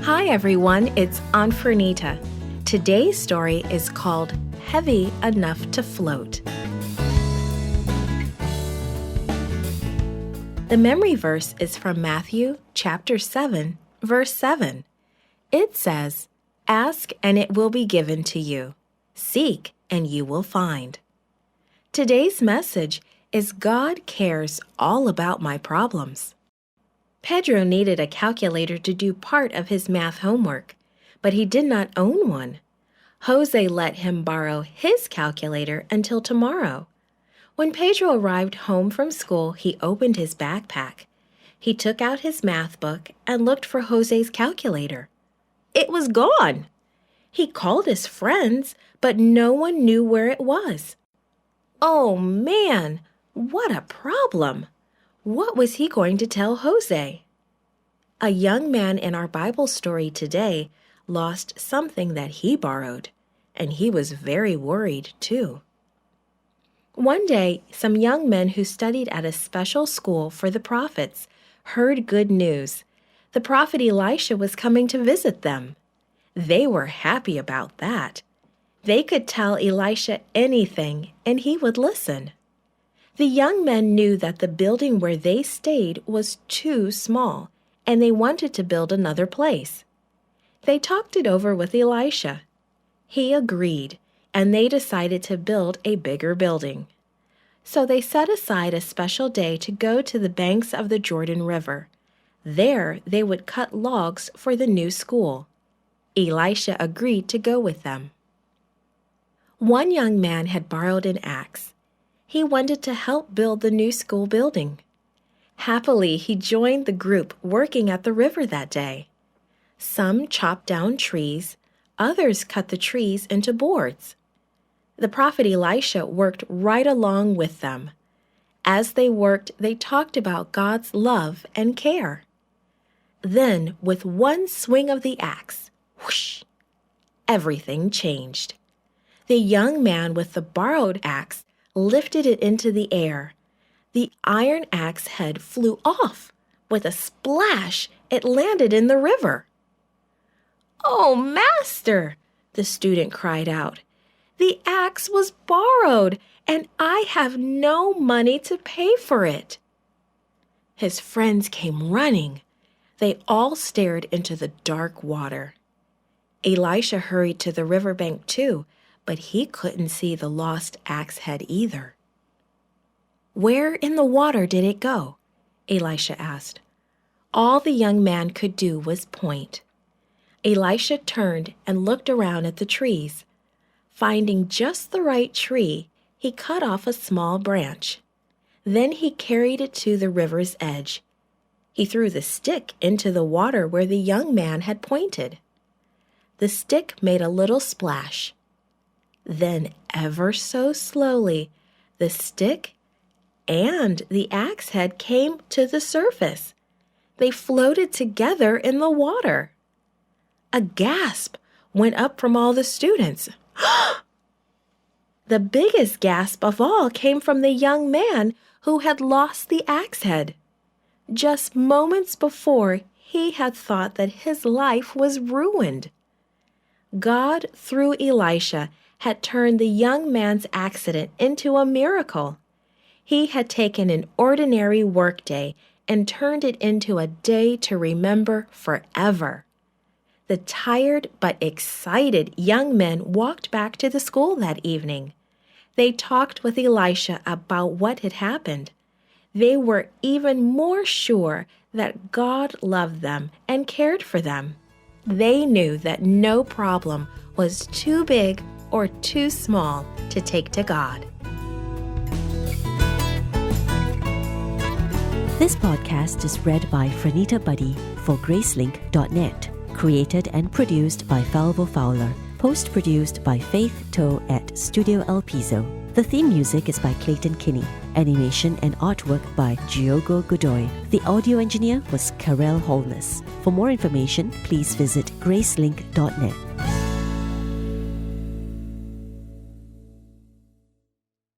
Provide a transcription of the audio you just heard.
Hi everyone, it's Aunt Fernita. Today's story is called Heavy Enough to Float. The memory verse is from Matthew chapter 7, verse 7. It says, "Ask and it will be given to you. Seek and you will find." Today's message is God cares all about my problems. Pedro needed a calculator to do part of his math homework, but he did not own one. Jose let him borrow his calculator until tomorrow. When Pedro arrived home from school, he opened his backpack. He took out his math book and looked for Jose's calculator. It was gone. He called his friends, but no one knew where it was. Oh man, what a problem! What was he going to tell Jose? A young man in our Bible story today lost something that he borrowed, and he was very worried too. One day, some young men who studied at a special school for the prophets heard good news. The prophet Elisha was coming to visit them. They were happy about that. They could tell Elisha anything, and he would listen. The young men knew that the building where they stayed was too small, and they wanted to build another place. They talked it over with Elisha. He agreed, and they decided to build a bigger building. So they set aside a special day to go to the banks of the Jordan River. There they would cut logs for the new school. Elisha agreed to go with them. One young man had borrowed an axe. He wanted to help build the new school building. Happily, he joined the group working at the river that day. Some chopped down trees, others cut the trees into boards. The prophet Elisha worked right along with them. As they worked, they talked about God's love and care. Then, with one swing of the axe, whoosh, everything changed. The young man with the borrowed axe lifted it into the air. The iron axe head flew off. With a splash, it landed in the river. "Oh, master!" the student cried out. "The axe was borrowed, and I have no money to pay for it." His friends came running. They all stared into the dark water. Elisha hurried to the riverbank too, but he couldn't see the lost axe head either. "Where in the water did it go?" Elisha asked. All the young man could do was point. Elisha turned and looked around at the trees. Finding just the right tree, he cut off a small branch. Then he carried it to the river's edge. He threw the stick into the water where the young man had pointed. The stick made a little splash. Then, ever so slowly, the stick and the axe head came to the surface. They floated together in the water. A gasp went up from all the students. The biggest gasp of all came from the young man who had lost the axe head. Just moments before, he had thought that his life was ruined. God, through Elisha, had turned the young man's accident into a miracle. He had taken an ordinary workday and turned it into a day to remember forever. The tired but excited young men walked back to the school that evening. They talked with Elisha about what had happened. They were even more sure that God loved them and cared for them. They knew that no problem was too big or too small to take to God. This podcast is read by Fernita Buddy for Gracelink.net. Created and produced by Falvo Fowler. Post-produced by Faith Toe at Studio El Piso. The theme music is by Clayton Kinney. Animation and artwork by Giogo Godoy. The audio engineer was Karel Holness. For more information, please visit Gracelink.net.